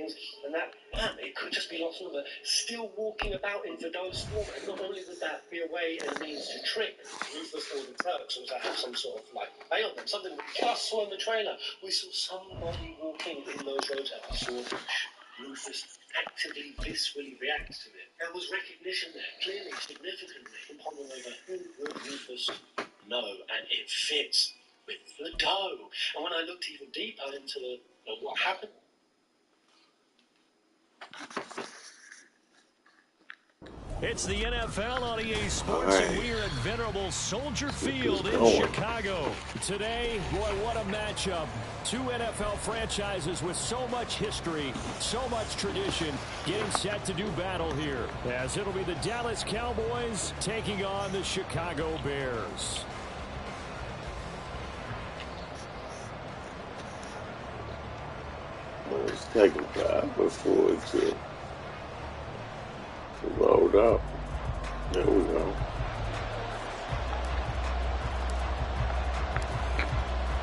things, and that, man, it could just be lost number, still walking about in Verdot's form, and not only would that be a way and means to trick Rufus or the Turks, or to have some sort of, like, play on them, something we just saw in the trailer. We saw somebody walking in those roads, and we saw Rufus actively, viscerally react to it. There was recognition there, clearly, significantly, upon the over who would Rufus know, and it fits with the dough. And when I looked even deeper into what happened, it's the NFL on EA Sports, and we are at venerable Soldier Field in Chicago. Today, boy, what a matchup. Two NFL franchises with so much history, so much tradition, getting set to do battle here, as it'll be the Dallas Cowboys taking on the Chicago Bears. Let's take a dive before it's rolled up. There we go.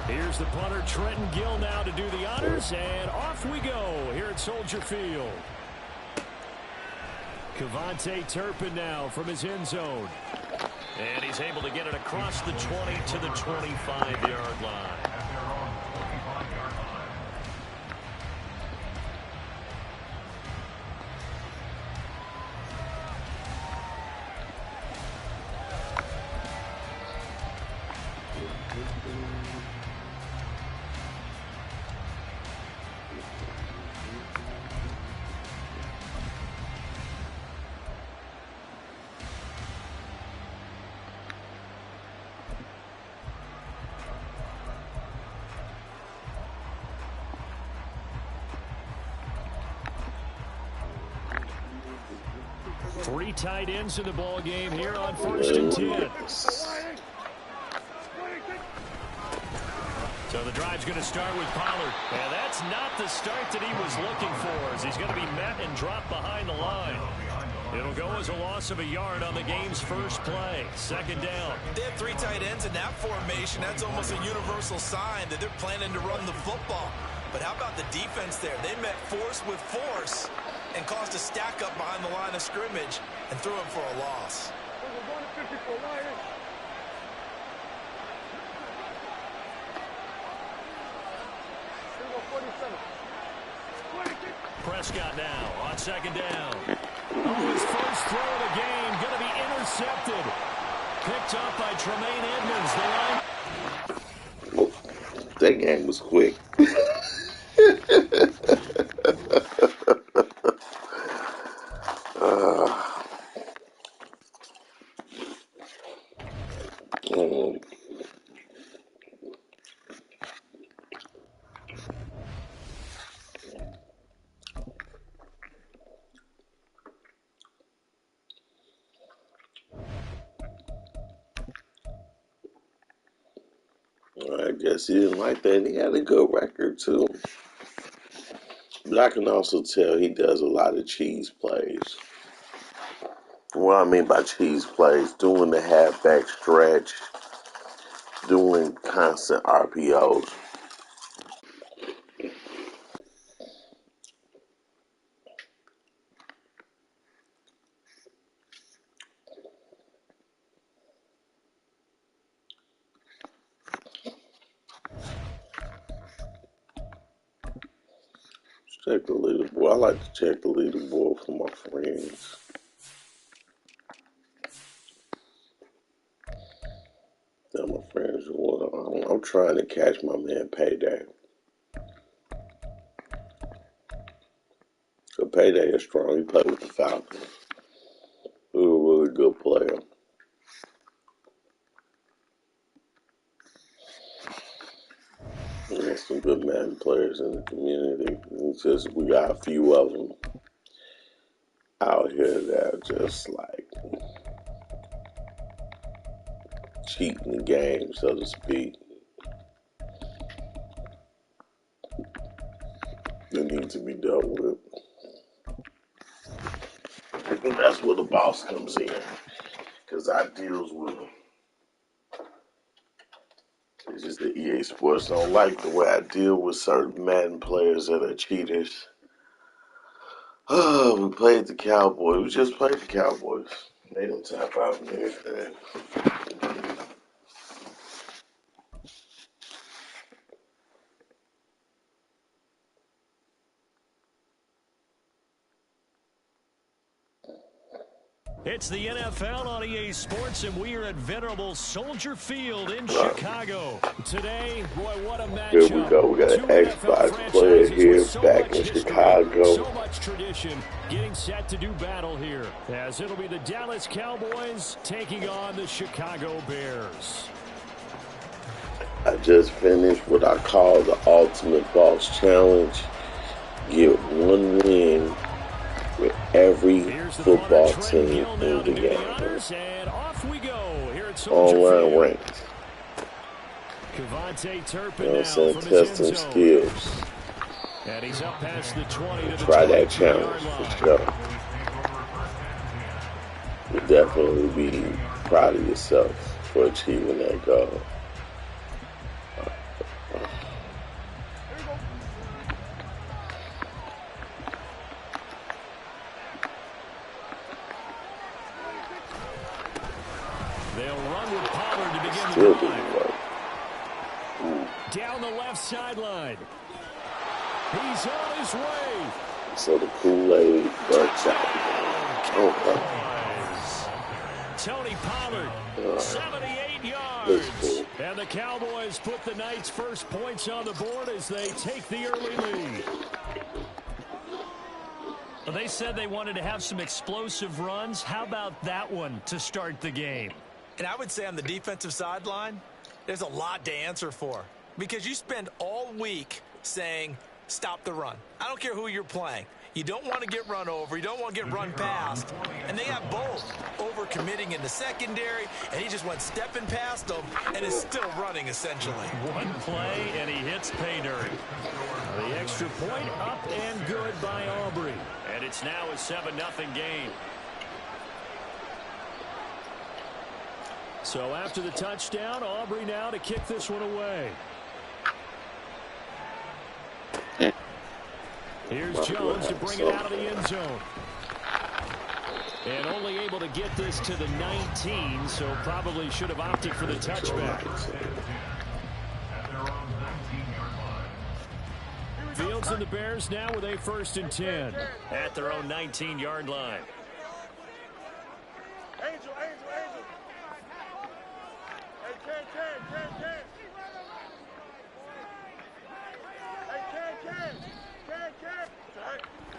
Here's the punter, Trenton Gill, now to do the honors, and off we go here at Soldier Field. Kevontae Turpin now from his end zone. And he's able to get it across the 20 to the 25-yard line. Three tight ends in the ball game here on 1st and 10. So the drive's going to start with Pollard. And that's not the start that he was looking for, as he's going to be met and dropped behind the line. It'll go as a loss of a yard on the game's first play. 2nd down. They have three tight ends in that formation. That's almost a universal sign that they're planning to run the football. But how about the defense there? They met force with force and caused a stack up behind the line of scrimmage and threw him for a loss. Prescott now on 2nd down. Oh, his first throw of the game going to be intercepted. Picked up by Tremaine Edmonds. That game was quick. I guess he didn't like that. He had a good record, too. But I can also tell he does a lot of cheese plays. What I mean by cheese plays, doing the halfback stretch, doing constant RPOs. Check the leaderboard. I like to check the leaderboard for my friends. Tell my friends, well, I'm trying to catch my man Payday. So Payday is strong. He played with the Falcons. He was a really good player. There's some good man players in the community. It's just we got a few of them out here that are just like cheating the game, so to speak. They need to be dealt with. And that's where the boss comes in, because I deals with them. It's just the EA Sports don't like the way I deal with certain Madden players that are cheaters. Oh, we played the Cowboys. We just played the Cowboys. They don't tap out and everything. It's the NFL on EA Sports, and we are at venerable Soldier Field in Chicago. Today, boy, what a matchup. Here we go. We got an Xbox player here back in Chicago. So much tradition getting set to do battle here, as it'll be the Dallas Cowboys taking on the Chicago Bears. I just finished what I call the Ultimate Boss Challenge. Get one win with every football team in the game. And off we go here at Online ranked. Turpin, you know what I'm saying? Testing skills. And he's up past the 20 to the try that challenge for sure. You'll definitely be proud of yourself for achieving that goal. They'll run with Pollard to begin Still the didn't work. Down the left sideline. He's on his way. So the Kool-Aid works out. Okay. Tony Pollard, 78 yards. Cool. And the Cowboys put the Knights' first points on the board as they take the early lead. Well, they said they wanted to have some explosive runs. How about that one to start the game? And I would say on the defensive sideline, there's a lot to answer for. Because you spend all week saying, stop the run. I don't care who you're playing. You don't want to get run over. You don't want to get run past. And they have both. Over-committing in the secondary, and he just went stepping past them and is still running, essentially. One play, and he hits pay dirt. The extra point up and good by Aubrey. And it's now a 7-0 game. So after the touchdown, Aubrey now to kick this one away. Here's Jones to bring it out of the end zone. And only able to get this to the 19, so probably should have opted for the touchback. Fields and the Bears now with a 1st and 10 at their own 19-yard line. Angel. Hey, Ken.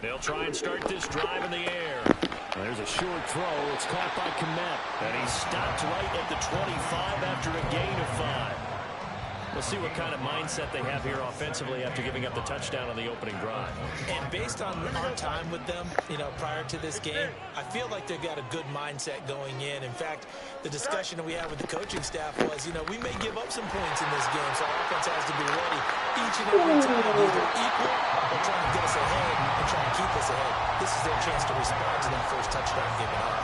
They'll try and start this drive in the air. There's a short throw. It's caught by Kmet. And he's stopped right at the 25 after a gain of 5. We'll see what kind of mindset they have here offensively after giving up the touchdown on the opening drive. And based on our time with them, prior to this game, I feel like they've got a good mindset going in. In fact, the discussion that we had with the coaching staff was, we may give up some points in this game, so our offense has to be ready each and every time, either equal or trying to get us ahead and trying to keep us ahead. This is their chance to respond to that first touchdown given up.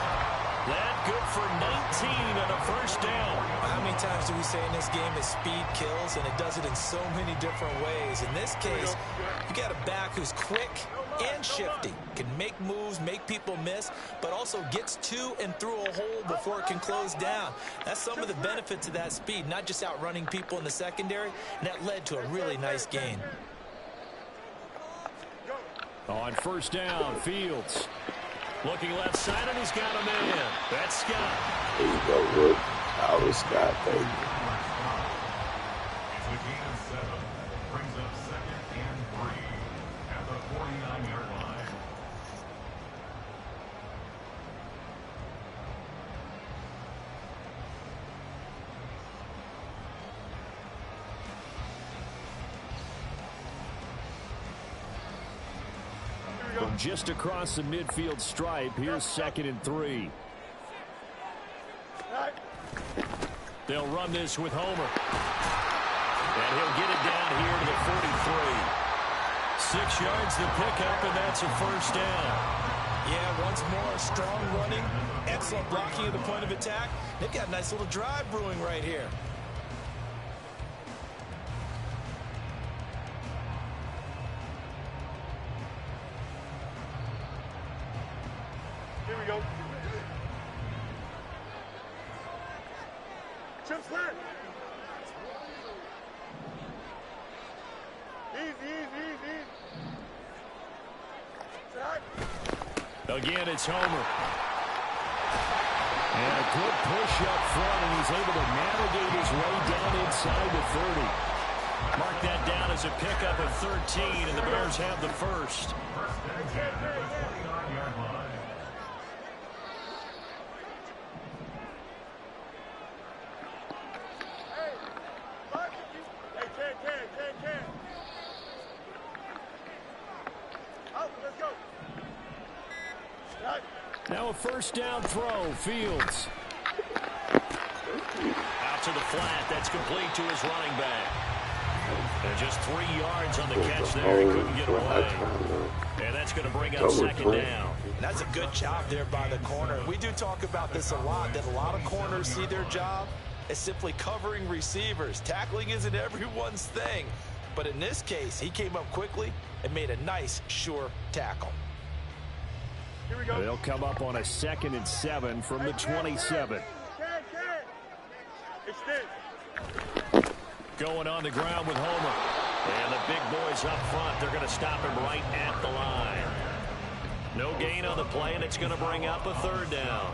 That good for 19 and a 1st down. How many times do we say in this game that speed kills, and it does it in so many different ways? In this case, you got a back who's quick and shifty, can make moves, make people miss, but also gets to and through a hole before it can close down. That's some of the benefits of that speed, not just outrunning people in the secondary, and that led to a really nice gain. On 1st down, Fields. Looking left side, and he's got him in. That's Scott. There you go, Rick. Howard Scott, baby. Brings up 2nd and 3 at the 49-yard line. From just across the midfield stripe, here's 2nd and 3. They'll run this with Homer. And he'll get it down here to the 43. 6 yards the pickup, and that's a 1st down. Yeah, once more, strong running, excellent blocking at the point of attack. They've got a nice little drive brewing right here. Here we go. Chip slant. Easy. Side. Again, it's Homer. And a good push up front, and he's able to navigate his way down inside the 30. Mark that down as a pickup of 13, and the Bears have the first. Hey, out, let's go. Right. Now a first down throw, Fields. Out to the flat, that's complete to his running back. And just 3 yards on the catch there, he couldn't get away. And that's going to bring up second down. And that's a good job there by the corner. We do talk about this a lot, that a lot of corners see their job as simply covering receivers. Tackling isn't everyone's thing. But in this case, he came up quickly and made a nice, sure tackle. Here we go. They'll come up on a 2nd and 7 from the 27. Extend. Going on the ground with Homer. And the big boys up front, they're going to stop him right at the line. No gain on the play, and it's going to bring up a 3rd down.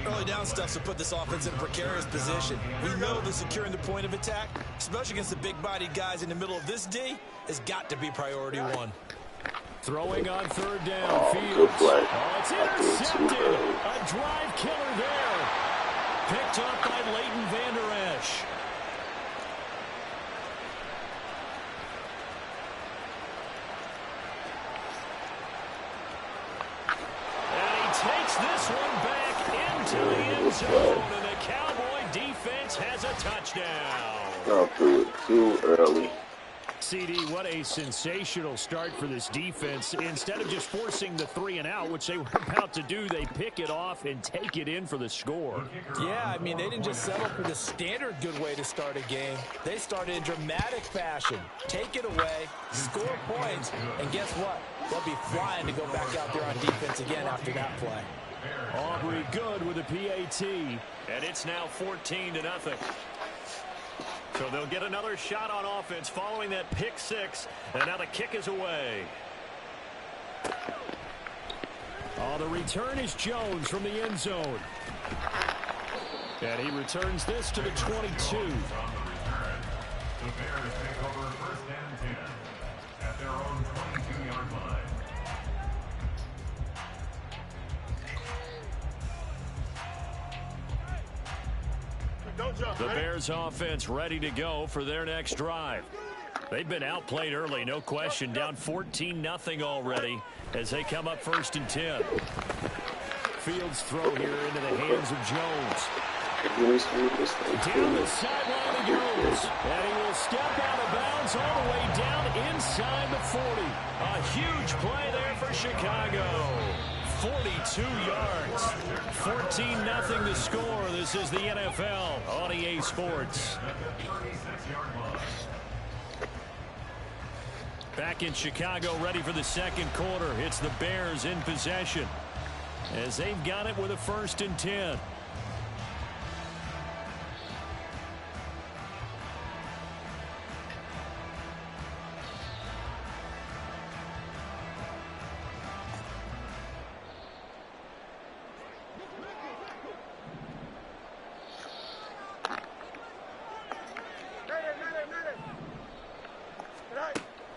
Early down stuff to put this offense in a precarious position. We know that securing the point of attack, especially against the big-bodied guys in the middle of this D, has got to be priority 1. Throwing on 3rd down, Fields. Oh, it's intercepted. A drive killer there. Picked up by Leighton Vander Esch. And he takes this one back into the end zone, and the Cowboy defense has a touchdown. Not threw it too early. CD, what a sensational start for this defense. Instead of just forcing the 3 and out, which they were about to do, they pick it off and take it in for the score. Yeah, I mean, they didn't just settle for the standard good way to start a game. They started in dramatic fashion. Take it away, score points, and guess what? They'll be flying to go back out there on defense again after that play. Aubrey good with a PAT, and it's now 14-0. So they'll get another shot on offense following that pick 6, and now the kick is away. Oh, the return is Jones from the end zone. And he returns this to the 22. The Bears take over 1st and 10 at their own 22-yard line. The Bears offense ready to go for their next drive. They've been outplayed early, no question. Down 14-0 already as they come up 1st and 10. Fields throw here into the hands of Jones. Down the sideline he goes. And he will step out of bounds all the way down inside the 40. A huge play there for Chicago. 42 yards. 14-0 to score. This is the NFL on EA Sports. Back in Chicago, ready for the 2nd quarter. It's the Bears in possession as they've got it with a 1st and 10.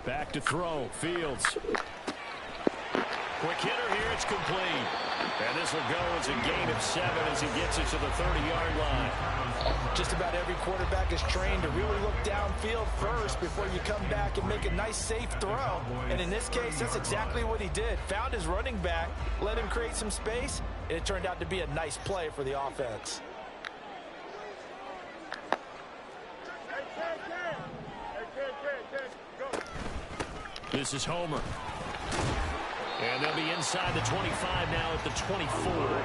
Back to throw, Fields. Quick hitter here, it's complete. And this will go as a gain of 7 as he gets it to the 30-yard line. Just about every quarterback is trained to really look downfield first before you come back and make a nice, safe throw. And in this case, that's exactly what he did. Found his running back, let him create some space, and it turned out to be a nice play for the offense. This is Homer. And they'll be inside the 25 now at the 24.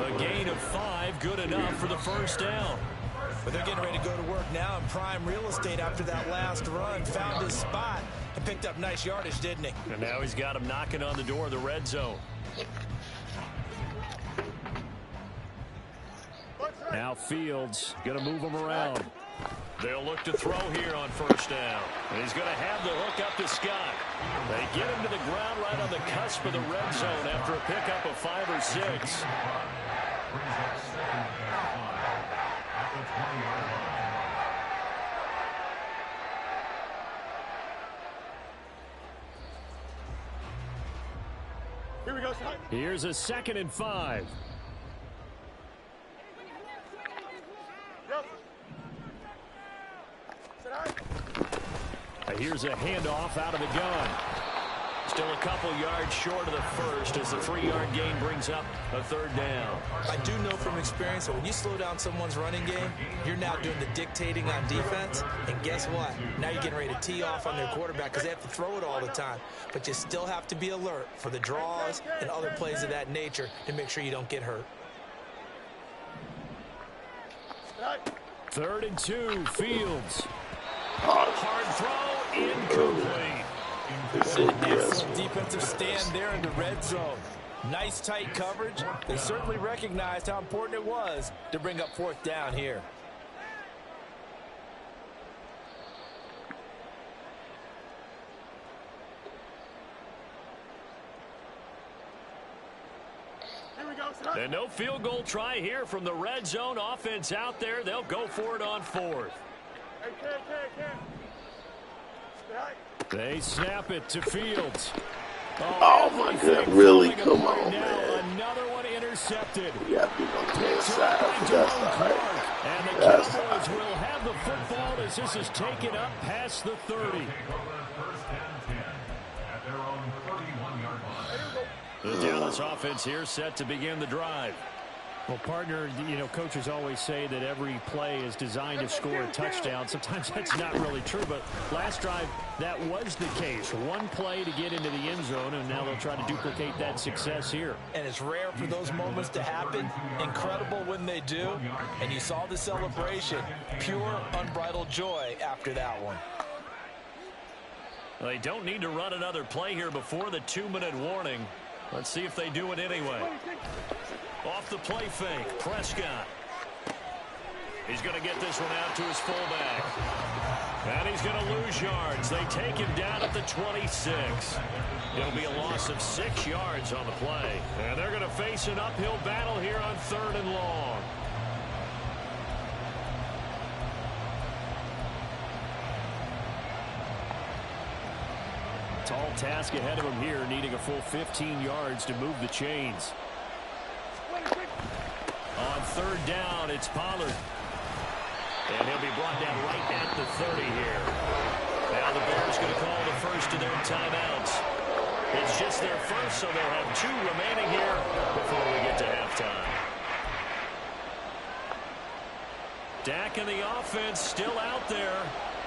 A gain of 5, good enough for the 1st down. But they're getting ready to go to work now in prime real estate after that last run. Found his spot and picked up nice yardage, didn't he? And now he's got him knocking on the door of the red zone. Now Fields going to move him around. They'll look to throw here on first down. And he's going to have the hook up to Scott. They get him to the ground right on the cusp of the red zone after a pickup of 5 or 6. Here we go, son. Here's a 2nd and 5. Yep. Sit down. Here's a handoff out of the gun. Still a couple yards short of the first as the 3-yard gain brings up a 3rd down. I do know from experience that when you slow down someone's running game, you're now doing the dictating on defense. And guess what? Now you're getting ready to tee off on their quarterback because they have to throw it all the time. But you still have to be alert for the draws and other plays of that nature to make sure you don't get hurt. 3rd and 2, Fields. Hard throw, incomplete. Excellent defensive stand there in the red zone. Nice tight coverage. They certainly recognized how important it was to bring up 4th down here. Here we go, son. And no field goal try here from the red zone. Offense out there. They'll go for it on 4th. Hey, Ken. Sit down. They snap it to Fields. Oh my God, really? Come on, man. Another one intercepted. You got to be on the side, but that's all right. And the That's Cowboys will have the football as this is taken up past the 30. The Dallas offense here set to begin the drive. Well, partner, you know, coaches always say that every play is designed to score a touchdown. Sometimes that's not really true, but last drive, that was the case. One play to get into the end zone, and now they'll try to duplicate that success here. And it's rare for those moments to happen. Incredible when they do. And you saw the celebration. Pure, unbridled joy after that one. They don't need to run another play here before the 2-minute warning. Let's see if they do it anyway. Off the play fake, Prescott. He's going to get this one out to his fullback. And he's going to lose yards. They take him down at the 26. It'll be a loss of 6 yards on the play. And they're going to face an uphill battle here on 3rd and long. Tall task ahead of him here, needing a full 15 yards to move the chains. On 3rd down, it's Pollard. And he'll be brought down right at the 30 here. Now the Bears going to call the first of their timeouts. It's just their first, so they'll have 2 remaining here before we get to halftime. Dak and the offense still out there.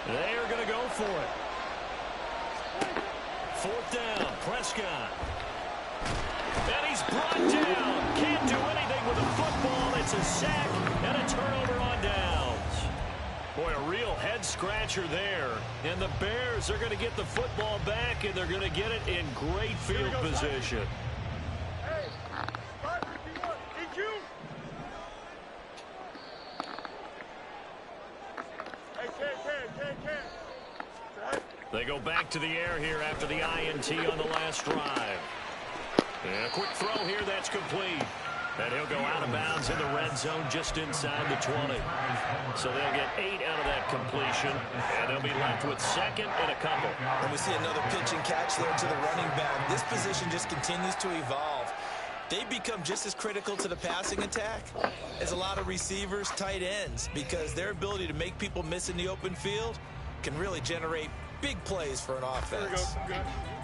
They are going to go for it. 4th down, Prescott. And he's brought down. Can't do anything with the football. It's a sack and a turnover on downs. Boy, a real head-scratcher there. And the Bears are going to get the football back, and they're going to get it in great field position. Hey, 551. Did you? Hey, Ken. They go back to the air here after the INT on the last drive. And a quick throw here, that's complete. And he'll go out of bounds in the red zone just inside the 20. So they'll get 8 out of that completion, and they'll be left with 2nd and a couple. And we see another pitch and catch there to the running back. This position just continues to evolve. They become just as critical to the passing attack as a lot of receivers, tight ends, because their ability to make people miss in the open field can really generate big plays for an offense.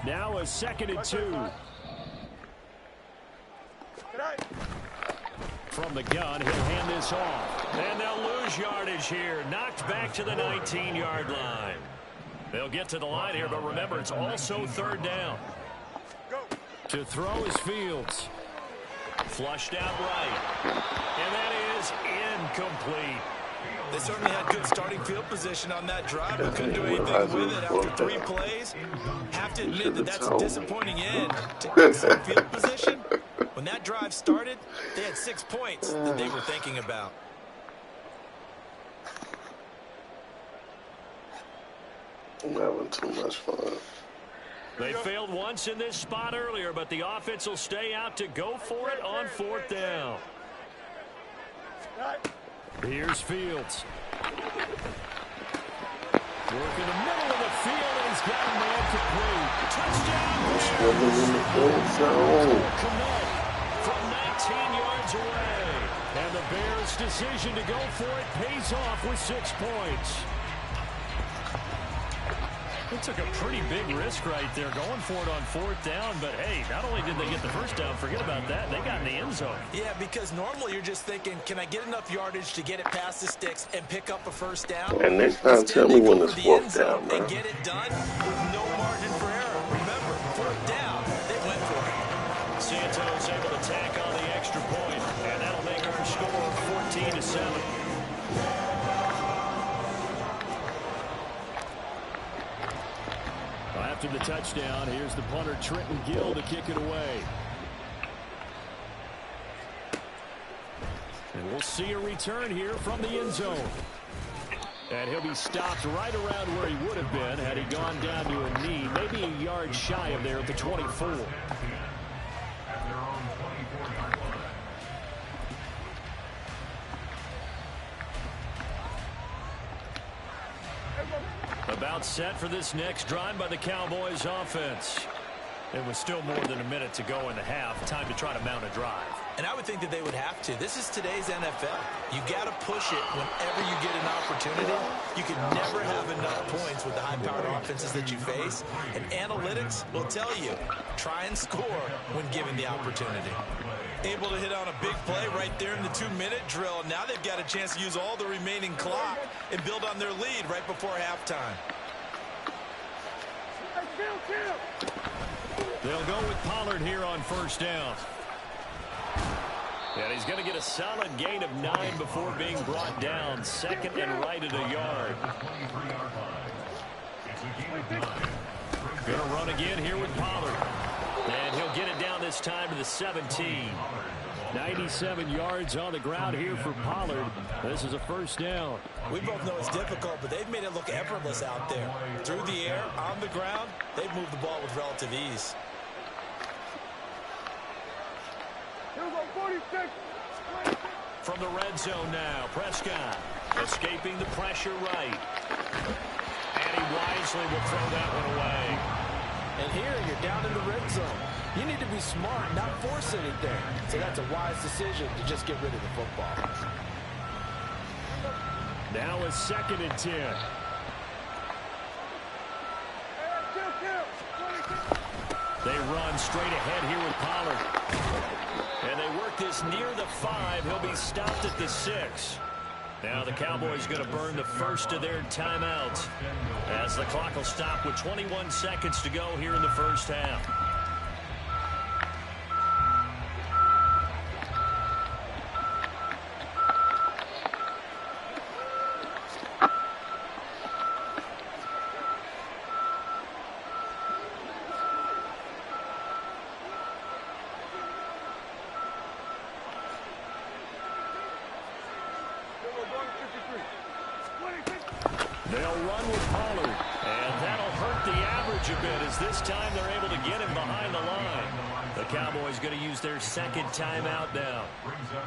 Now a 2nd and 2. From the gun, he'll hand this off. And they'll lose yardage here. Knocked back to the 19-yard line. They'll get to the line here, but remember, it's also 3rd down. To throw is Fields. Flushed out right. And that is incomplete. They certainly had good starting field position on that drive, but couldn't do anything with it after 3 plays. Have to admit that that's a disappointing end to excellent field position. When that drive started, they had 6 points that they were thinking about. I'm having too much fun. They failed once in this spot earlier, but the offense will stay out to go for it on 4th down. Here's Fields. Working the middle of the field, and he's got a man complete. Touchdown! Still in the end zone. Commit from 19 yards away. And the Bears' decision to go for it pays off with 6 points. They took a pretty big risk right there going for it on 4th down, but hey, not only did they get the first down, forget about that, they got in the end zone. Yeah, because normally you're just thinking, can I get enough yardage to get it past the sticks and pick up a first down? And next time, tell me when it's 4th down, man. And get it done with no margin for error. Remember, 4th down, they went for it. Santos able to tack on the extra point, and that'll make our score 14-7. After the touchdown, here's the punter Trenton Gill to kick it away. And we'll see a return here from the end zone. And he'll be stopped right around where he would have been had he gone down to a knee, maybe a yard shy of there at the 24. At their own 24-yard line. About set for this next drive by the Cowboys offense. It was still more than a minute to go in the half. Time to try to mount a drive. And I would think that they would have to. This is today's NFL. You got to push it whenever you get an opportunity. You can never have enough points with the high-powered offenses that you face. And analytics will tell you, try and score when given the opportunity. Able to hit on a big play right there in the 2-minute drill. Now they've got a chance to use all the remaining clock and build on their lead right before halftime. They'll go with Pollard here on 1st down. And he's going to get a solid gain of 9 before being brought down. 2nd and right at a yard. Going to run again here with Pollard. And he'll get it down this time to the 17. 97 yards on the ground here for Pollard. This is a 1st down. We both know it's difficult, but they've made it look effortless out there. Through the air, on the ground, they've moved the ball with relative ease. From the red zone now, Prescott escaping the pressure right. And he wisely will throw that one away. And here you're down in the red zone. You need to be smart, not force anything. So that's a wise decision to just get rid of the football. Now a 2nd and 10. They run straight ahead here with Pollard. And they work this near the 5. He'll be stopped at the 6. Now the Cowboys going to burn the first of their timeouts as the clock will stop with 21 seconds to go here in the 1st half. They'll run with Pollard, and that'll hurt the average a bit as this time they're able to get him behind the line. The Cowboys going to use their 2nd timeout now.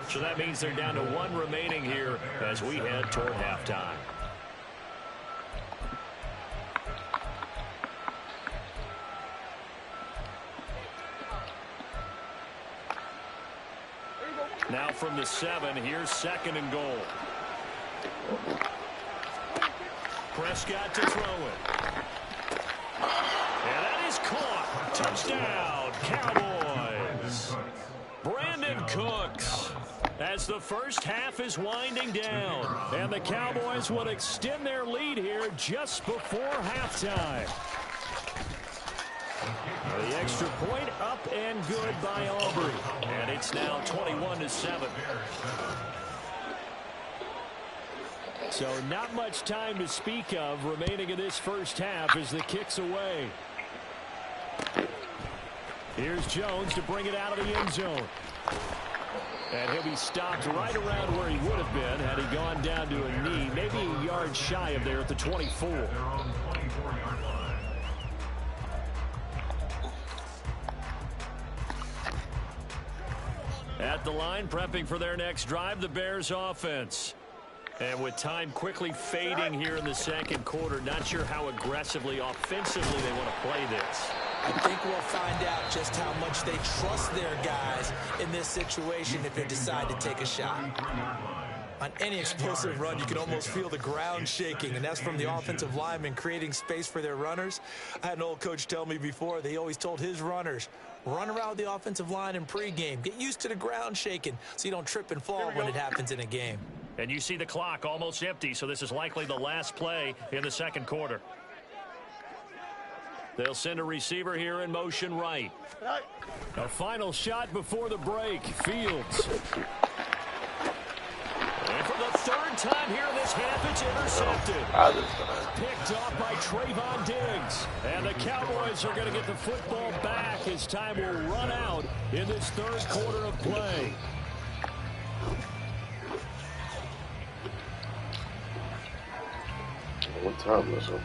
So that means they're down to 1 remaining here as we head toward halftime. Now from the 7, here's 2nd and goal. Prescott to throw it. And that is caught. Touchdown, Cowboys. Brandon Cooks. As the 1st half is winding down. And the Cowboys will extend their lead here just before halftime. The extra point up and good by Aubrey. And it's now 21-7. So not much time to speak of remaining in this 1st half as the kick's away. Here's Jones to bring it out of the end zone. And he'll be stopped right around where he would have been had he gone down to a knee, maybe a yard shy of there at the 24. At the line, prepping for their next drive, the Bears offense. And with time quickly fading here in the second quarter, not sure how aggressively, offensively they want to play this. I think we'll find out just how much they trust their guys in this situation if they decide to take a shot. On any explosive run, you can almost feel the ground shaking, and that's from the offensive linemen creating space for their runners. I had an old coach tell me before, they always told his runners, run around the offensive line in pregame. Get used to the ground shaking so you don't trip and fall when it happens in a game. And you see the clock almost empty, so this is likely the last play in the second quarter. They'll send a receiver here in motion right. A final shot before the break. Fields. And for the third time here in this half, it's intercepted. Picked off by Trayvon Diggs. And the Cowboys are going to get the football back as time will run out in this third quarter of play. What time is it?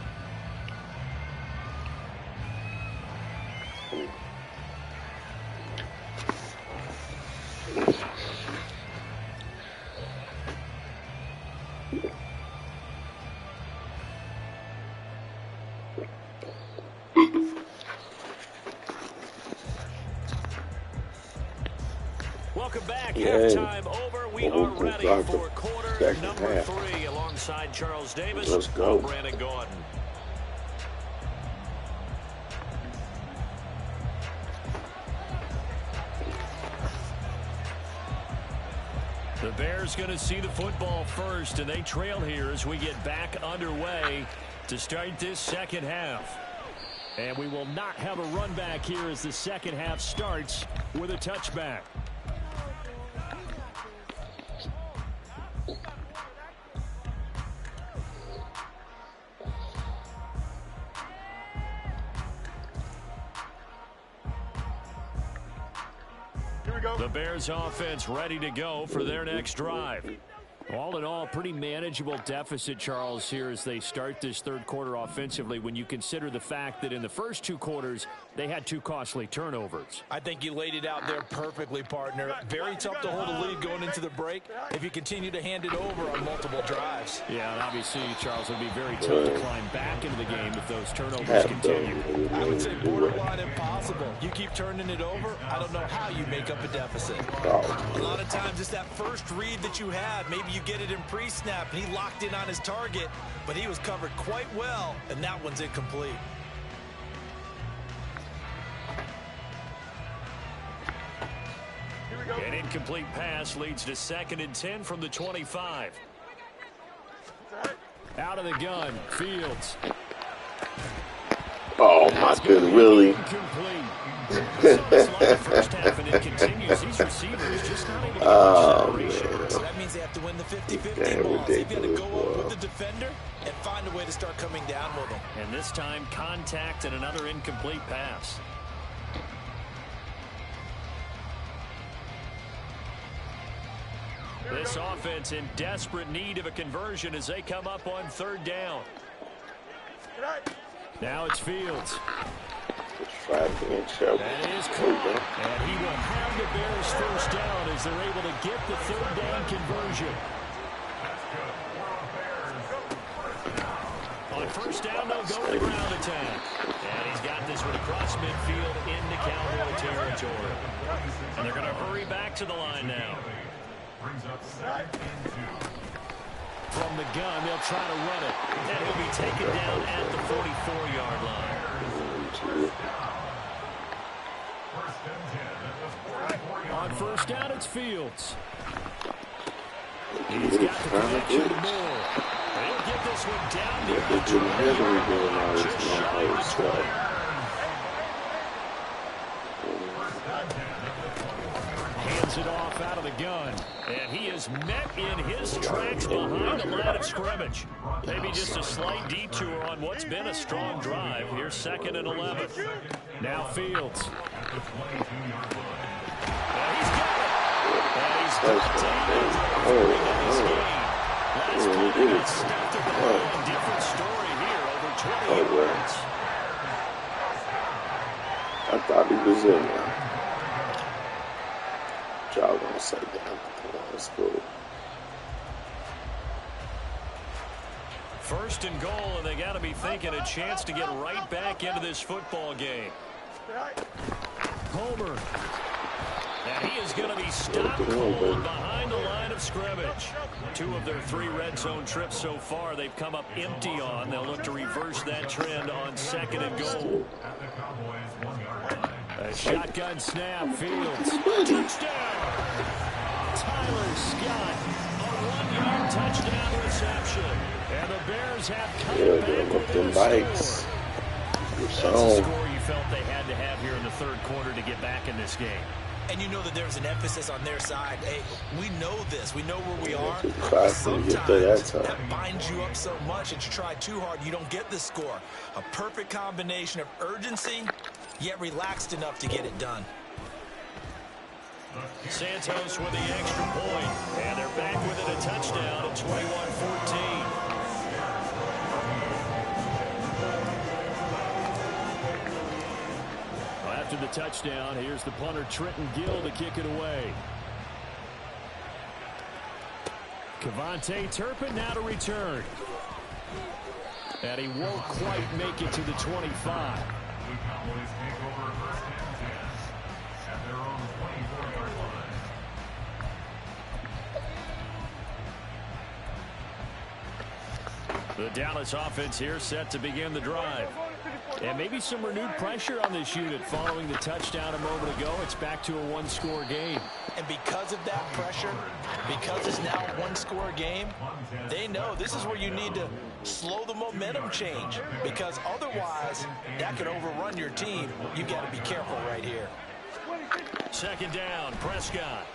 Welcome back. Halftime over. We are ready for quarter number 3 alongside Charles Davis. Let's go. And Brandon Gordon. The Bears going to see the football first, and they trail here as we get back underway to start this second half. And we will not have a run back here as the second half starts with a touchback. The Bears offense ready to go for their next drive. All in all, pretty manageable deficit, Charles, here as they start this third quarter offensively when you consider the fact that in the first 2 quarters, they had 2 costly turnovers. I think you laid it out there perfectly, partner. Very tough to hold a lead going into the break if you continue to hand it over on multiple drives. Yeah, and obviously, Charles, it would be very tough to climb back into the game if those turnovers continue. I would say borderline impossible. You keep turning it over, I don't know how you make up a deficit. Oh. A lot of times it's that first read that you had. Maybe you get it in pre-snap, and he locked in on his target, but he was covered quite well, and that one's incomplete. An incomplete pass leads to 2nd and 10 from the 25. Out of the gun, Fields. Oh my goodness, really? Incomplete. The first half and it continues. These receivers just not able to get separation. So that means they have to win the 50-50 balls. They've got to go up with the defender and find a way to start coming down with them. And this time, contact and another incomplete pass. This offense in desperate need of a conversion as they come up on 3rd down. Now it's Fields. That is cool. And he will have the Bears first down as they're able to get the 3rd down conversion. On 1st down, they'll go to the ground attack. And he's got this one across midfield into Cowboy territory. And they're going to hurry back to the line now. From the gun, they'll try to run it. And he'll be taken down at the 44-yard line. On 1st down, it's Fields. He's got the connection to Moore. He'll get this one down near the 20-yard line. Just shy of the 20. Hands it off out of the gun. And he is met in his tracks behind the line of scrimmage. Maybe just a slight detour on what's been a strong drive. Here's 2nd and 11. Now Fields. And he's got it. And he's got to end this game. Last play they got stuffed at the ball. Different story here over 20 yards. I thought he was in there. Y'all gonna say that. That's cool. First and goal, and they got to be thinking a chance to get right back into this football game. Homer. And he is going to be stopped cold behind the line of scrimmage. 2 of their 3 red zone trips so far they've come up empty on. They'll look to reverse that trend on second and goal. A shotgun snap, Fields. Touchdown! Tyler Scott. A 1-yard touchdown reception. And the Bears have come back with their bikes. That's a score you felt they had to have here in the third quarter to get back in this game. And you know that there's an emphasis on their side. Hey, we know this. We know where we are. Sometimes that binds you up so much that you try too hard, you don't get the score. A perfect combination of urgency, yet relaxed enough to get it done. Santos with the extra point. And they're back with it, a touchdown at 21-14. After the touchdown, here's the punter Trenton Gill to kick it away. Cavante Turpin now to return. And he won't quite make it to the 25. The Cowboys take over first and 10 at their own 24-yard line. The Dallas offense here set to begin the drive. And maybe some renewed pressure on this unit following the touchdown a moment ago. It's back to a 1-score game. And because of that pressure, because it's now a 1-score game, they know this is where you need to slow the momentum change. Because otherwise, that could overrun your team. You got to be careful right here. Second down, Prescott.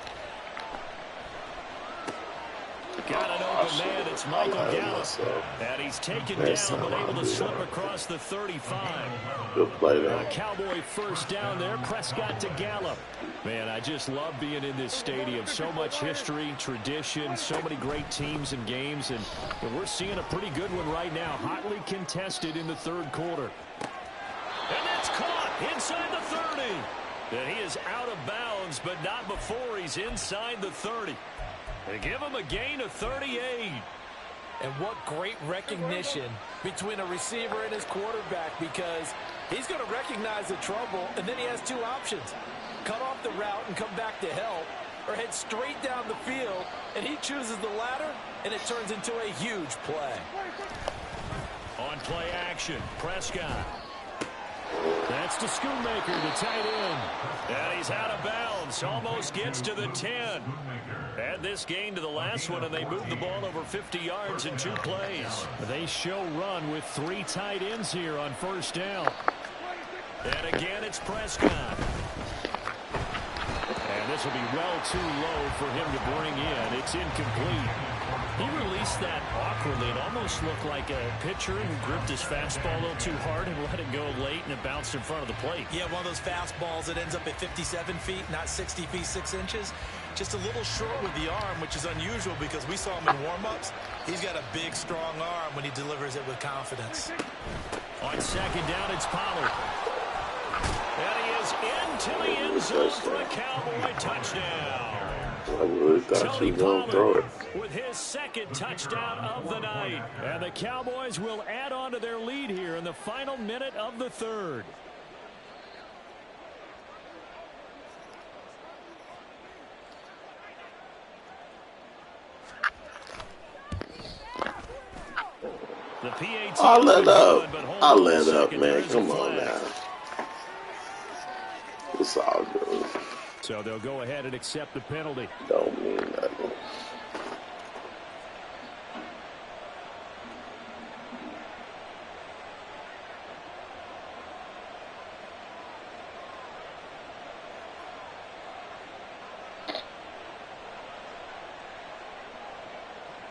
Got an open man. It's Michael Gallup. And he's taken down, but able to slip across the 35. Good play there. Cowboy first down there. Prescott to Gallup. Man, I just love being in this stadium. So much history, tradition, so many great teams and games. And we're seeing a pretty good one right now. Hotly contested in the third quarter. And that's caught inside the 30. And he is out of bounds, but not before he's inside the 30. They give him a gain of 38. And what great recognition between a receiver and his quarterback, because he's going to recognize the trouble, and then he has 2 options. Cut off the route and come back to help, or head straight down the field, and he chooses the latter, and it turns into a huge play. On play action, Prescott. That's to Schoonmaker, the tight end. And he's out of bounds. Almost gets to the 10. Add this gain to the last one, and they move the ball over 50 yards in 2 plays. They show run with 3 tight ends here on first down. And again, it's Prescott. And this will be well too low for him to bring in. It's incomplete. He released that awkwardly. It almost looked like a pitcher who gripped his fastball a little too hard and let it go late, and it bounced in front of the plate. Yeah, one of those fastballs that ends up at 57 feet, not 60 feet, 6 inches. Just a little short with the arm, which is unusual because we saw him in warm-ups. He's got a big, strong arm when he delivers it with confidence. On second down, it's Pollard. And he is into the end zone for a Cowboy touchdown. I really thought you were going to throw it. With his second touchdown of the night. And the Cowboys will add on to their lead here in the final minute of the third. The PAT. I'll let up. I'll let up, man. Come on now. It's all good. So they'll go ahead and accept the penalty. Don't mean nothing.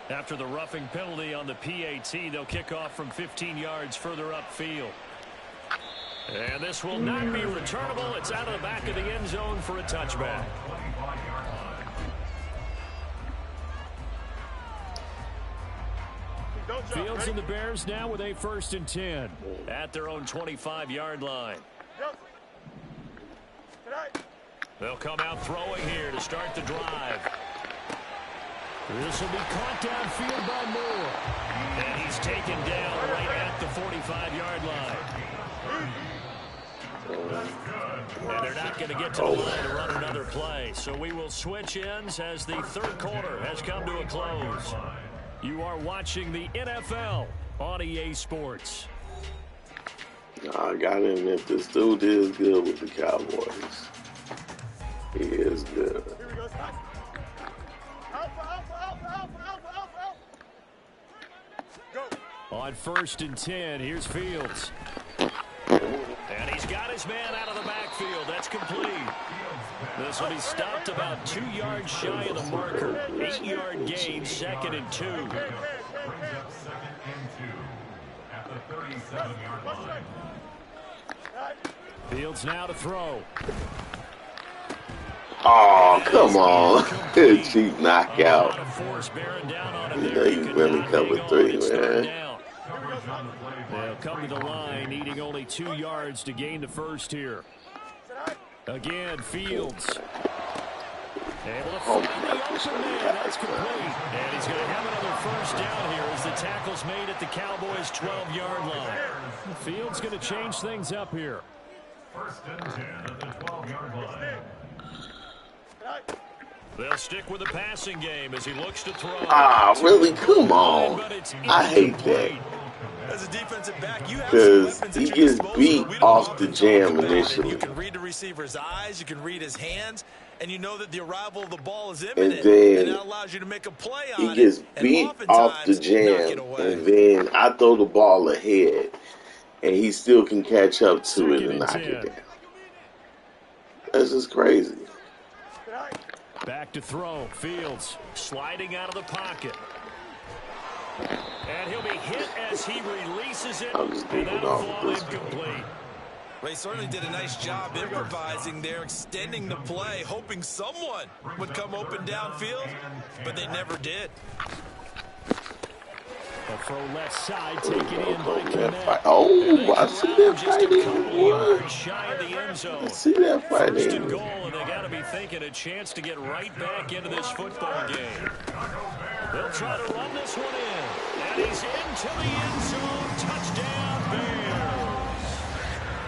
After the roughing penalty on the PAT, they'll kick off from 15 yards further upfield. And this will not be returnable. It's out of the back of the end zone for a touchback. Fields and the Bears now with a 1st and 10 at their own 25-yard line. They'll come out throwing here to start the drive. This will be caught downfield by Moore. And he's taken down right at the 45-yard line. And they're not going to get to the line to run another play. So we will switch ends as the third quarter has come to a close. You are watching the NFL on EA Sports. I got to admit, this dude is good with the Cowboys. He is good. Here we go, Scott. Alpha, alpha, alpha, alpha, alpha, alpha. Go. On 1st and 10, here's Fields. And he's got his man out of the backfield. That's complete. This will be stopped about 2 yards shy of the marker. 8-yard gain, 2nd and 2. Brings up 2nd and 2 at the 37-yard line. Fields now to throw. Oh, come on. Cheap knockout. You know you really cover 3, man. They'll come to the line, needing only 2 yards to gain the first here. Again, Fields. Able to find the open man. That's complete. And he's going to have another first down here as the tackle's made at the Cowboys' 12-yard line. Fields going to change things up here. 1st and 10 at the 12-yard line. They'll stick with the passing game as he looks to throw. Ah, really? Come on. I hate that. As a defensive back, you have Because some weapons he at your gets disposal beat that we don't off the often jam talk about. initially. You can read the receiver's eyes, you can read his hands, and you know that the arrival of the ball is And imminent. then And that allows you to make a play on he it. gets And beat off the oftentimes knock it jam, away. and then I throw the ball ahead, and he still can catch up to it and knock it down. That's just crazy. Back to throw. Fields sliding out of the pocket. And he'll be hit as he releases it. I'm just And moving that'll off fall this. incomplete. They certainly did a nice job improvising there, extending the play, hoping someone would come open downfield, but they never did. A throw left side, taken in by Kmet. Oh, I see that Just a couple fighting. yards shy of the end zone. I see that First and fighting. goal, and they got to be thinking a chance to get right back into this football game. They'll try to run this one in, and he's into the end zone. Touchdown, Bears.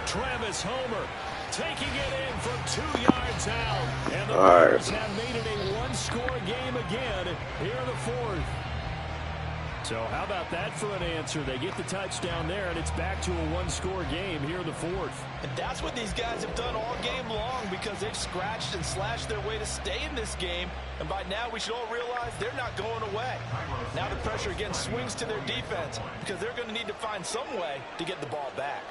Travis Homer taking it in from 2 yards out, and the Bears have made it a one-score game again here in the fourth. So how about that for an answer? They get the touchdown there, and it's back to a one-score game here in the fourth. And that's what these guys have done all game long because they've scratched and slashed their way to stay in this game. And by now, we should all realize they're not going away. Now the pressure again swings to their defense because they're going to need to find some way to get the ball back.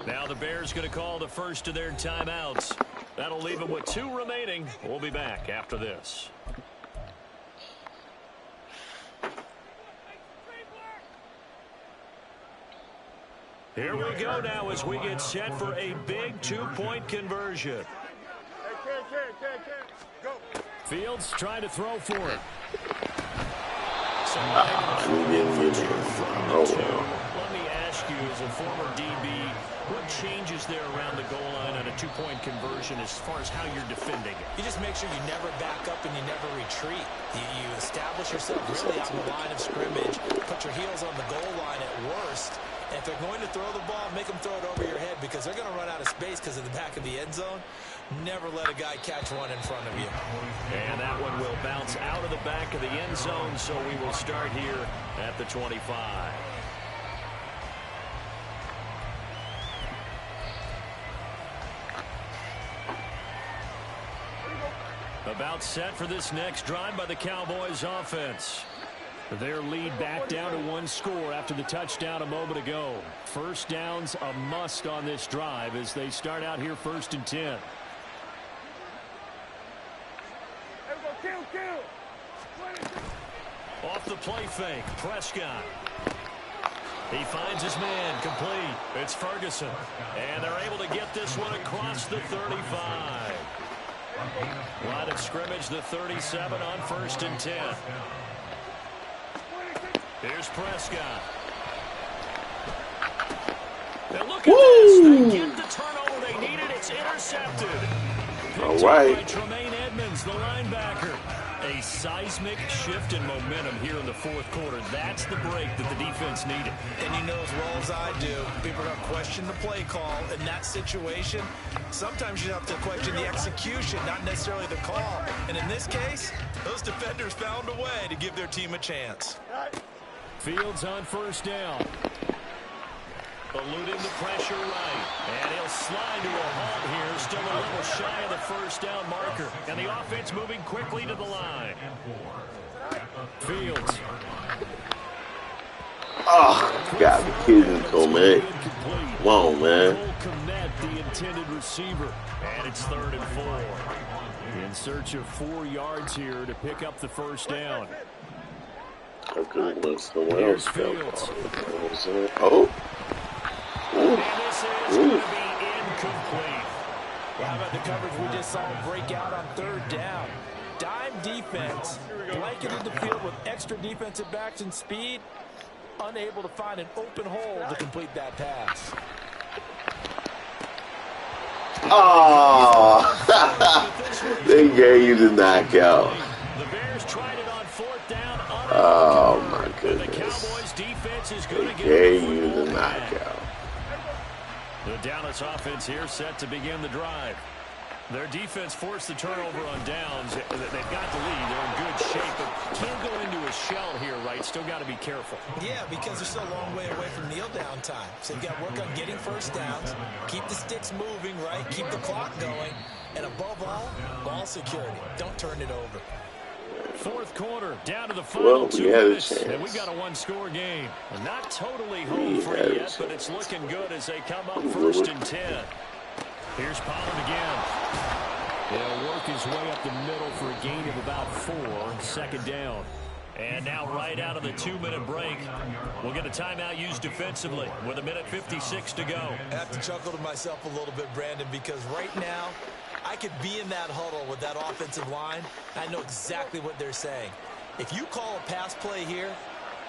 Now the Bears going to call the first of their timeouts. That'll leave them with 2 remaining. We'll be back after this. Here we go now as we get set for a big 2-point conversion. Go. Fields trying to throw for it. Let me ask you, as a former DB, what changes there around the goal line on a 2-point conversion as far as how you're defending it? You just make sure you never back up and you never retreat. You establish yourself really on the line of scrimmage, put your heels on the goal line at worst. And if they're going to throw the ball, make them throw it over your head because they're going to run out of space because of the back of the end zone. Never let a guy catch one in front of you. And that one will bounce out of the back of the end zone, so we will start here at the 25. About set for this next drive by the Cowboys offense. Their lead back down to 1 score after the touchdown a moment ago. First down's a must on this drive as they start out here 1st and 10. There we go. Kill. Off the play fake, Prescott. He finds his man, complete. It's Ferguson. And they're able to get this one across the 35. Line of scrimmage, the 37 on 1st and 10. Here's Prescott. They'll this. They get the turnover they needed. It's intercepted. All Picked right. up by Tremaine Edmonds, the linebacker. A seismic shift in momentum here in the fourth quarter. That's the break that the defense needed. And you know as well as I do, people are going to question the play call in that situation. Sometimes you have to question the execution, not necessarily the call. And in this case, those defenders found a way to give their team a chance. Fields on first down. Eluding the pressure right. And he'll slide to a halt here. Still a little shy of the first down marker. And the offense moving quickly to the line. Fields. Oh, you gotta be kidding me, Cole, man. Come on, man. The intended receiver. And it's 3rd and 4. In search of 4 yards here to pick up the first down. I could have went somewhere else. Fields. Oh. And this is going to be incomplete. Well, how about the coverage we just saw break out on 3rd down? Dime defense, blanketed the field with extra defensive backs and speed, unable to find an open hole to complete that pass. Oh, they gave you the knockout. The Bears tried it on 4th down. Oh, my goodness. The Cowboys defense is going to They get gave you the knockout. The Dallas offense here set to begin the drive. Their defense forced the turnover on downs. They've got the lead. They're in good shape, but can't go into a shell here, right? Still got to be careful. Yeah, because they're still a long way away from kneel down time. So they've got to work on getting first downs, keep the sticks moving, right? Keep the clock going. And above all, ball security. Don't turn it over. 4th quarter, down to the final 2 minutes, and we got a 1-score game. Not totally home free yet, but it's looking good as they come up 1st and 10. Here's Pollard again. He'll work his way up the middle for a gain of about 4, 2nd down. And now right out of the 2-minute break, we'll get a timeout used defensively with 1:56 to go. I have to chuckle to myself a little bit, Brandon, because right now, I could be in that huddle with that offensive line. I know exactly what they're saying. If you call a pass play here,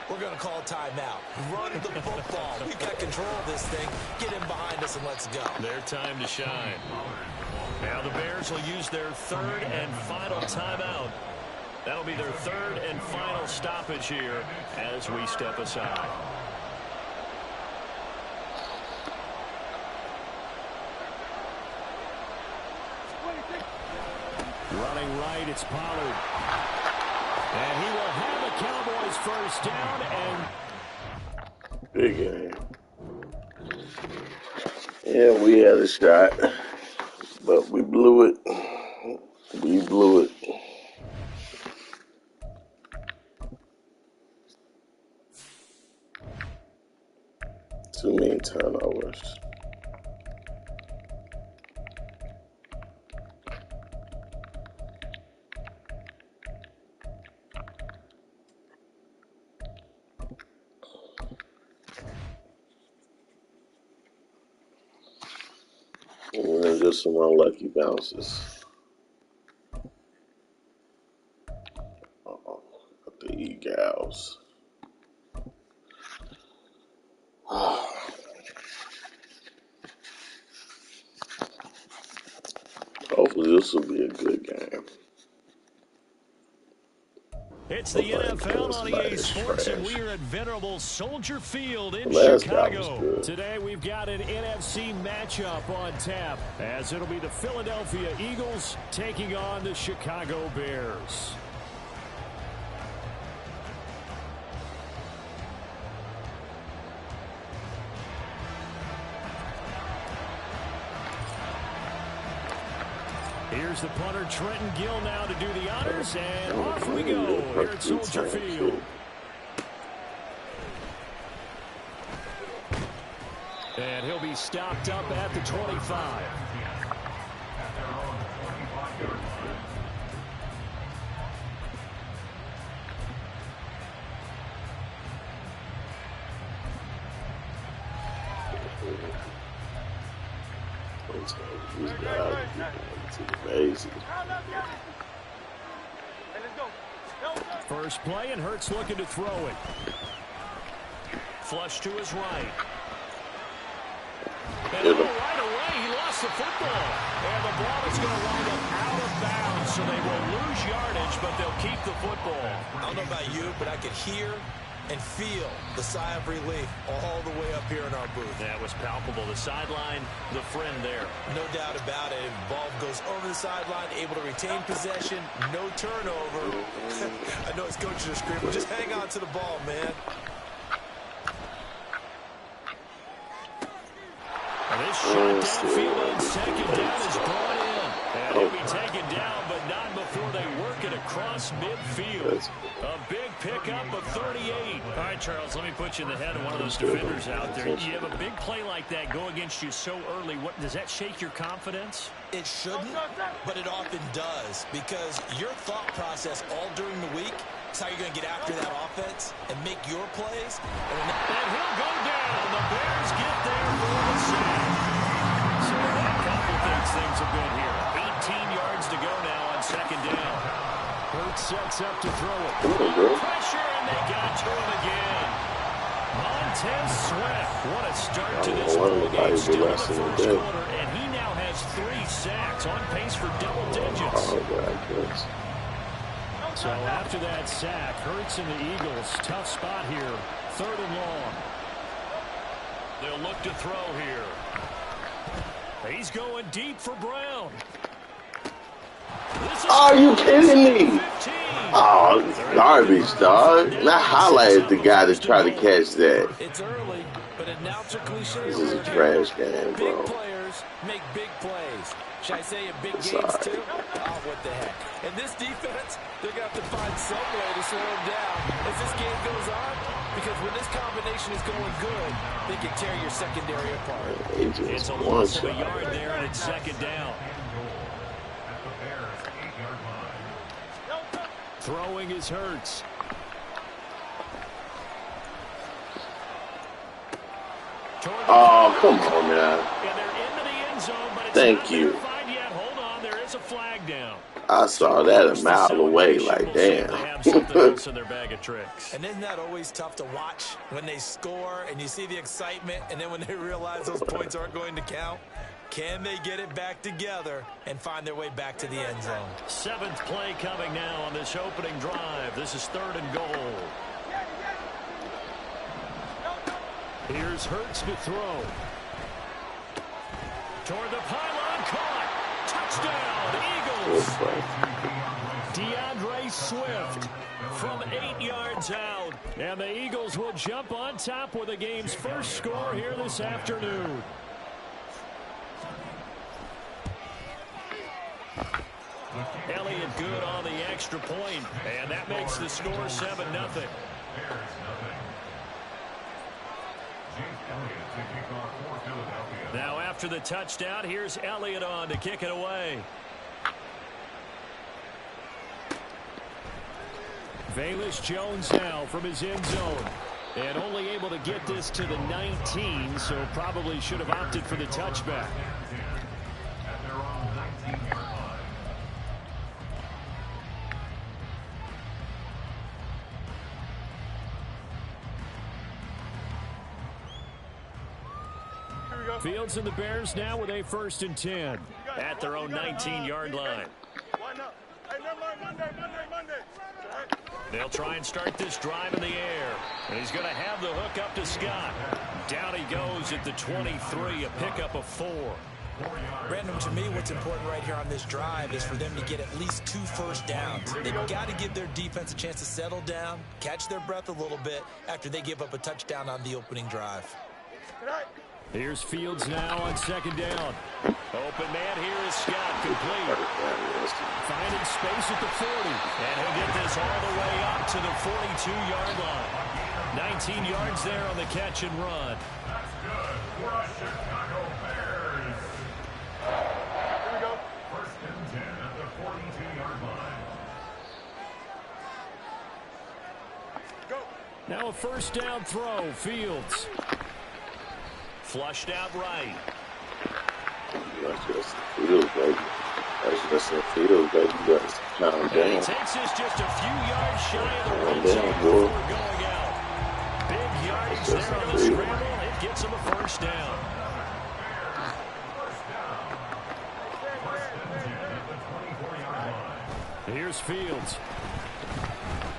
we're going to call a timeout. Run the football. We've got control of this thing. Get in behind us and let's go. Their time to shine. Now the Bears will use their 3rd and final timeout. That'll be their 3rd and final stoppage here as we step aside. Running right, it's Pollard. And he will have a Cowboys first down. And Big game. Yeah, we had a shot, but we blew it. We blew it. Too many turnovers. And then just some unlucky bounces. Uh-oh, the Eagles. Hopefully this will be a good game. it's the NFL on EA Sports, and we are at venerable Soldier Field in Last Chicago. Today we've got an NFC matchup on tap, as it'll be the Philadelphia Eagles taking on the Chicago Bears. Here's the punter, Trenton Gill, now to do the honors, and off we go here at Soldier Field. And he'll be stopped up at the 25. First play, and Hurts looking to throw it. Flush to his right. And right away, he lost the football. And the ball is going to wind up out of bounds, so they will lose yardage, but they'll keep the football. I don't know about you, but I could hear and feel the sigh of relief all the way up here in our booth. That was palpable. The sideline, the friend there. No doubt about it. The ball goes over the sideline, able to retain possession, no turnover. I know his coaches are screaming, just hang on to the ball, man. And this shot downfield on second down is brought in. And he'll be taken down, but not before they work it across midfield. A big pickup of 38. All right, Charles, let me put you in the head of one of those defenders out there. You have a big play like that go against you so early. What does that shake your confidence? It shouldn't, but it often does, because your thought process all during the week is how you're going to get after that offense and make your plays. And he'll go down. The Bears get there for the sack. So a couple things are good here. 18 yards to go now on second down. Hurts sets up to throw it. Pressure, and they got to him again. Montez Sweat. What a start to this ball game. Still in the first quarter, and he now has 3 sacks, on pace for double digits. So after that sack, Hurts and the Eagles, tough spot here. 3rd and long. They'll look to throw here. He's going deep for Brown. Are you kidding me? Oh, garbage, dog. And I highlighted the guy that tried to catch that. It's early, but announcer cliche. This is a trash game, bro. Big players make big plays. Should I say in big games too? Oh, what the heck. And this defense, they're going to have to find some way to slow them down as this game goes on, because when this combination is going good, they can tear your secondary apart. It's a loss of a yard there, and it's second down. Throwing is Hurts. Oh, come on, man. And they're into the end zone, but it's Thank you. Yet. Hold on, there is a flag down. I saw that a mile away, like, damn. They have something else in their bag of tricks. And isn't that always tough to watch when they score and you see the excitement, and then when they realize those points aren't going to count? Can they get it back together and find their way back to the end zone? 7th play coming now on this opening drive. This is 3rd and goal. Here's Hurts to throw. Toward the pylon, caught. Touchdown, Eagles. DeAndre Swift from 8 yards out. And the Eagles will jump on top with the game's first score here this afternoon. Elliott good on the extra point, and that makes the score 7-0. Now after the touchdown, here's Elliott on to kick it away. Velus Jones now from his end zone. And only able to get this to the 19, so probably should have opted for the touchback. Fields and the Bears now with a 1st and 10 at their own 19-yard line. They'll try and start this drive in the air. And he's going to have the hook up to Scott. Down he goes at the 23, a pickup of 4. Brandon, to me, what's important right here on this drive is for them to get at least 2 first downs. They've got to give their defense a chance to settle down, catch their breath a little bit after they give up a touchdown on the opening drive. Here's Fields now on 2nd down. Open man here is Scott, complete. Finding space at the 40. And he'll get this all the way up to the 42-yard line. 19 yards there on the catch and run. That's good for us Chicago Bears. Here we go. 1st and 10 at the 42-yard line. Go. Now a 1st down throw, Fields. Flushed out right. That's just the field, baby. That's just the field, baby. You got to calm down. He takes this just a few yards shy of the red down, zone boy. before going out. Big yardage there on the scramble. It gets him a 1st down. Here's Fields.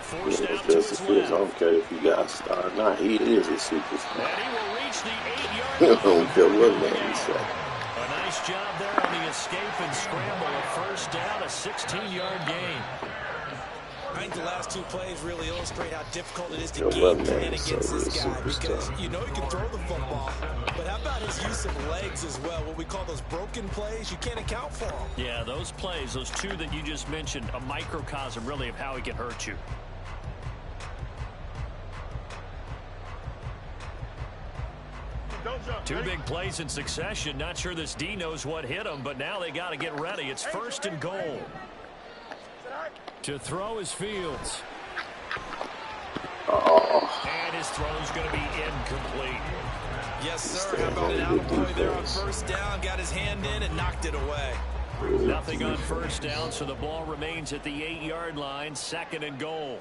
Forced Yeah, out to Justin his Fields, I left. don't care if he got a star or not. He is a superstar. And he will reach the 8-yard I line. don't care what Going man he out. said. A nice job there on the escape and scramble. A first down, a 16-yard gain. I think the last two plays really illustrate how difficult it is to Yeah, game what plan man against is this a guy, because superstar? you know he can throw the football, but how about his use of legs as well? What we call those broken plays, you can't account for them. Yeah, those plays, those two that you just mentioned, a microcosm really of how he can hurt you. Don't jump. Two Ready? big plays in succession. Not sure this D knows what hit him, but now they got to get ready. It's first and goal. To throw is Fields. And his throw's going to be incomplete. Yes, sir. How about an outboy there on first down? Got his hand in and knocked it away. Nothing on first down, so the ball remains at the 8-yard line. Second and goal.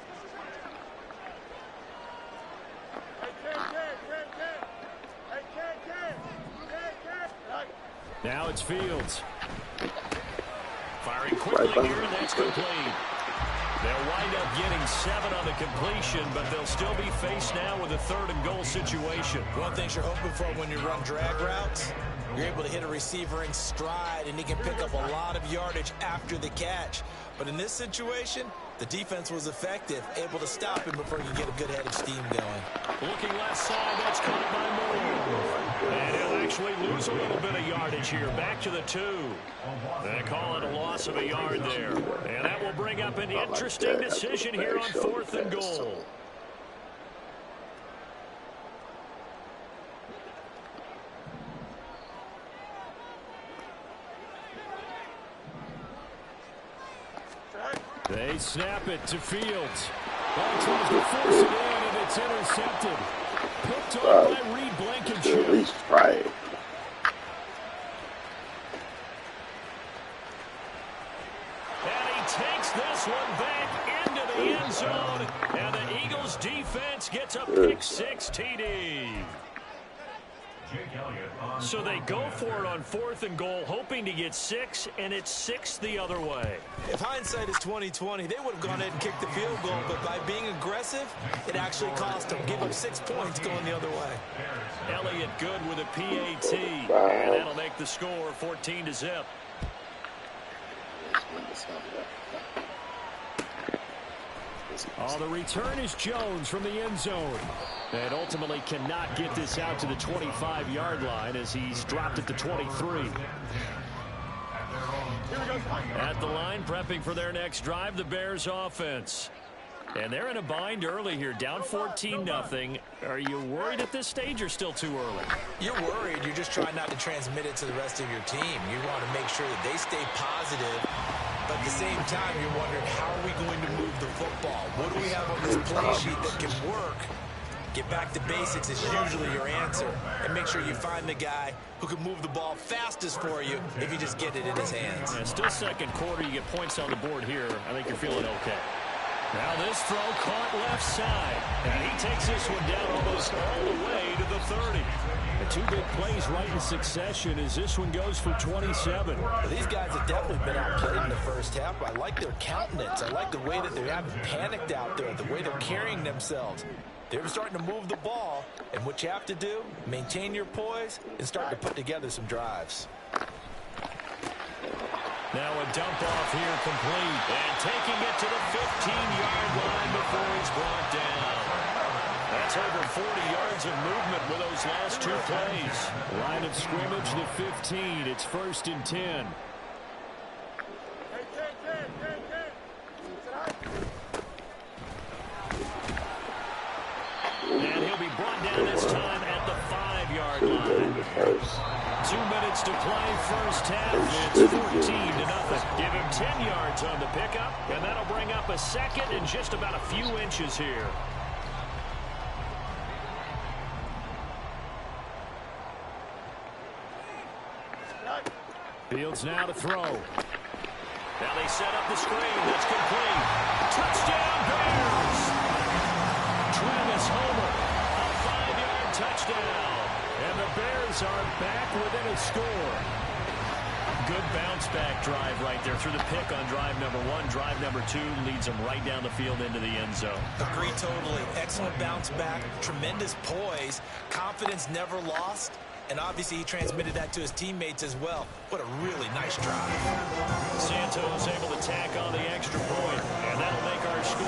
Now it's Fields. Firing quickly here, and that's complete. They'll wind up getting 7 on the completion, but they'll still be faced now with a third and goal situation. One thing you're hoping for when you run drag routes, you're able to hit a receiver in stride, and he can pick up a lot of yardage after the catch. But in this situation, the defense was effective, able to stop him before he could get a good head of steam going. Looking left side, that's caught by Moore. And he'll actually lose a little bit of yardage here. Back to the 2. They call it a loss of a yard there. And that will bring up an interesting decision here on fourth and goal. They snap it to Fields. Ball tries to force it in, and it's intercepted. Picked off by Reed Blankenship. At least try it. And he takes this one back into the end zone. And the Eagles defense gets a pick 6 TD. So they go for it on fourth and goal, hoping to get 6, and it's 6 the other way. If hindsight is 20/20, they would have gone ahead and kicked the field goal, but by being aggressive, it actually cost them. Give up 6 points going the other way. Elliott good with a PAT, and that'll make the score 14-0. The return is Jones from the end zone. And ultimately cannot get this out to the 25-yard line as he's dropped it to 23. At the line, prepping for their next drive, the Bears offense. And they're in a bind early here, down 14-0. Are you worried at this stage or still too early? You're worried. You're just trying not to transmit it to the rest of your team. You want to make sure that they stay positive. But at the same time, you're wondering, how are we going to move the football? What do we have on this play sheet that can work? Get back to basics is usually your answer. And make sure you find the guy who can move the ball fastest for you if you just get it in his hands. Yeah, still second quarter. You get points on the board here. I think you're feeling okay. Now this throw caught left side. And he takes this one down almost all the way to the 30. The 2 big plays right in succession as this one goes for 27. Well, these guys have definitely been outplayed in the first half. I like their countenance. I like the way that they haven't panicked out there, the way they're carrying themselves. They're starting to move the ball, and what you have to do, maintain your poise and start to put together some drives. Now a dump off here complete, and taking it to the 15-yard line before he's brought down. That's over 40 yards of movement with those last 2 plays. Line of scrimmage, the 15. It's first and 10. And he'll be brought down this time at the 5-yard line. 2 minutes to play first half. It's 14-0. Give him 10 yards on the pickup, and that'll bring up a second and just about a few inches here. Fields now to throw. Now they set up the screen. That's complete. Touchdown, Bears! Travis Homer, a 5-yard touchdown. And the Bears are back within a score. Good bounce-back drive right there through the pick on drive number 1. Drive number 2 leads them right down the field into the end zone. Agree totally. Excellent bounce back, tremendous poise, confidence never lost, and obviously he transmitted that to his teammates as well. What a really nice drive. Santos able to tack on the extra point, and that'll make our score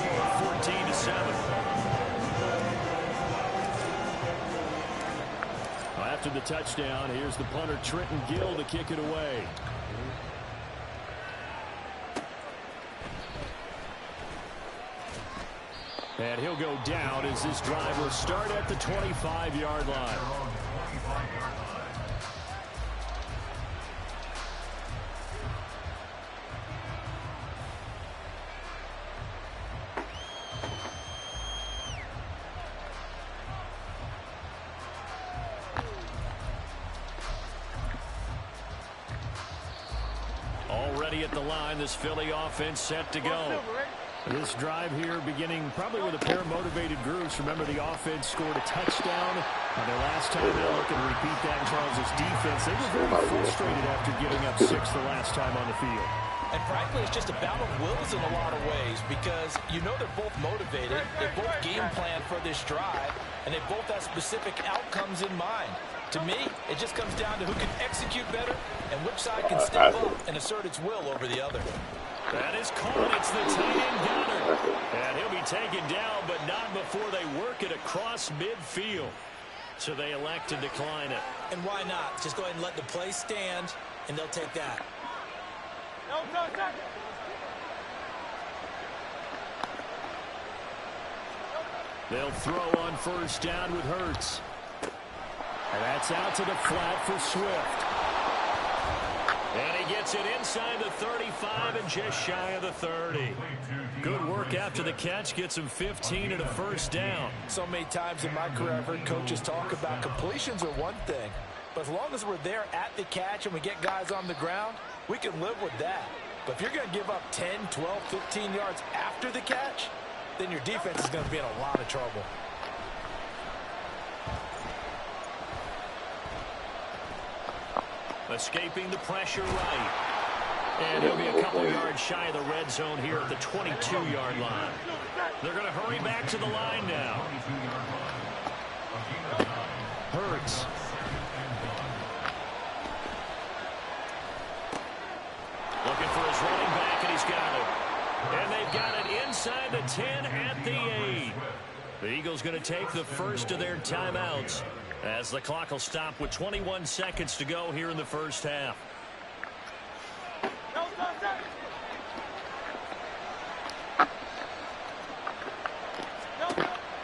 14-7. After the touchdown, here's the punter Trenton Gill to kick it away. And he'll go down as this drive will start at the 25-yard line. Already at the line, this Philly offense set to go. This drive here beginning probably with a pair of motivated groups. Remember, the offense scored a touchdown on their last time out. Looking to repeat that in Charles' defense. They were very frustrated after giving up 6 the last time on the field. And frankly, it's just a battle of wills in a lot of ways because you know they're both motivated, they both game plan for this drive, and they both have specific outcomes in mind. To me, it just comes down to who can execute better and which side can step up and assert its will over the other. That is caught. It's the tight end Gunner. And he'll be taken down, but not before they work it across midfield. So they elect to decline it. And why not? Just go ahead and let the play stand, and they'll take that. They'll throw on first down with Hurts. And that's out to the flat for Swift. And he gets it inside the 35 and just shy of the 30. Good work after the catch. Gets him 15 and a first down. So many times in my career I've heard coaches talk about completions are one thing. But as long as we're there at the catch and we get guys on the ground, we can live with that. But if you're going to give up 10, 12, 15 yards after the catch, then your defense is going to be in a lot of trouble. Escaping the pressure right. And he'll be a couple yards shy of the red zone here at the 22-yard line. They're going to hurry back to the line now. Hurts. Looking for his running back, and he's got it. And they've got it inside the 10 at the 8. The Eagles going to take the first of their timeouts as the clock will stop with 21 seconds to go here in the first half.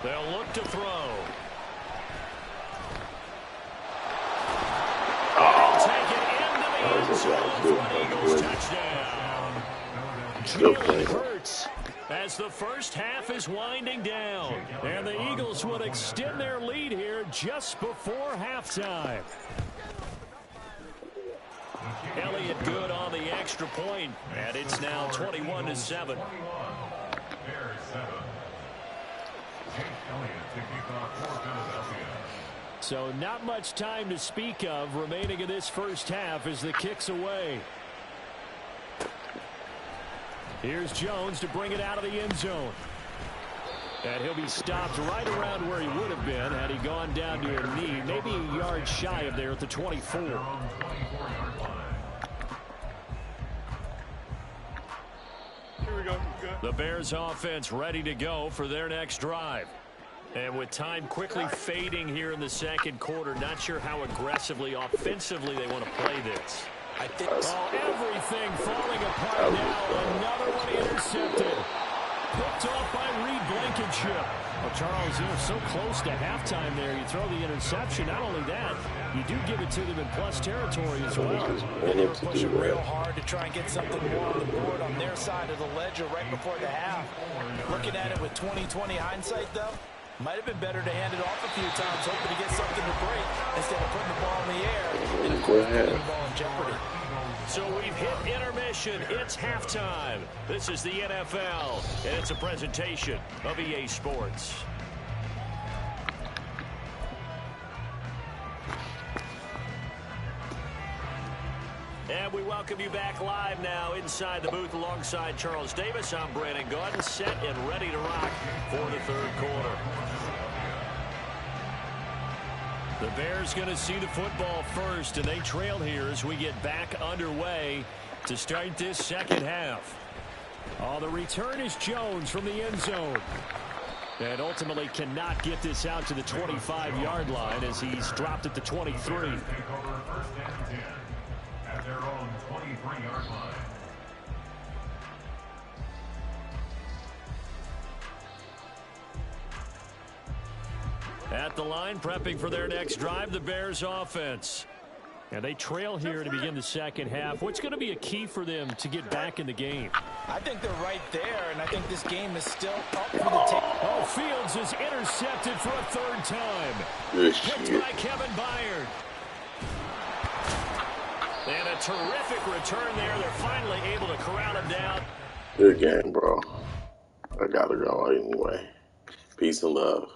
They'll look to throw. They'll take it into the end zone for an Eagles touchdown. Jalen Hurts as the first half is winding down. And the Eagles will extend their lead here just before halftime. Elliott good on the extra point, and it's now 21-7. So not much time to speak of remaining in this first half as the kick's away. Here's Jones to bring it out of the end zone. And he'll be stopped right around where he would have been had he gone down to a knee, maybe a yard shy of there at the 24. Here we go. The Bears offense ready to go for their next drive. And with time quickly fading here in the second quarter, not sure how aggressively, offensively they want to play this. I think everything falling apart now. Another one intercepted. Picked off by Reed Blankenship. Well, Charles, you're so close to halftime there. You throw the interception. Not only that, you do give it to them in plus territory as well. And they were pushing real hard to try and get something more on the board on their side of the ledger right before the half. Looking at it with 20/20 hindsight, though, might have been better to hand it off a few times, hoping to get something to break instead of putting the ball in the air and, of course, putting the ball in jeopardy. So we've hit intermission. It's halftime. This is the NFL, and it's a presentation of EA Sports. And And we welcome you back live now inside the booth alongside Charles Davis. I'm Brandon Gaudin, set and ready to rock for the third quarter. The Bears going to see the football first, and they trail here as we get back underway to start this second half. The return is Jones from the end zone. And ultimately cannot get this out to the 25-yard line as he's dropped at the 23. Take over first and 10 at their own 23-yard line. At the line, prepping for their next drive, the Bears offense. And they trail here to begin the second half. What's going to be a key for them to get back in the game? I think they're right there, and I think this game is still up for the take. Oh, Fields is intercepted for a third time. Good Picked shit. by Kevin Byard. And a terrific return there. They're finally able to corral him down. Good game, bro. I gotta go anyway. Peace and love.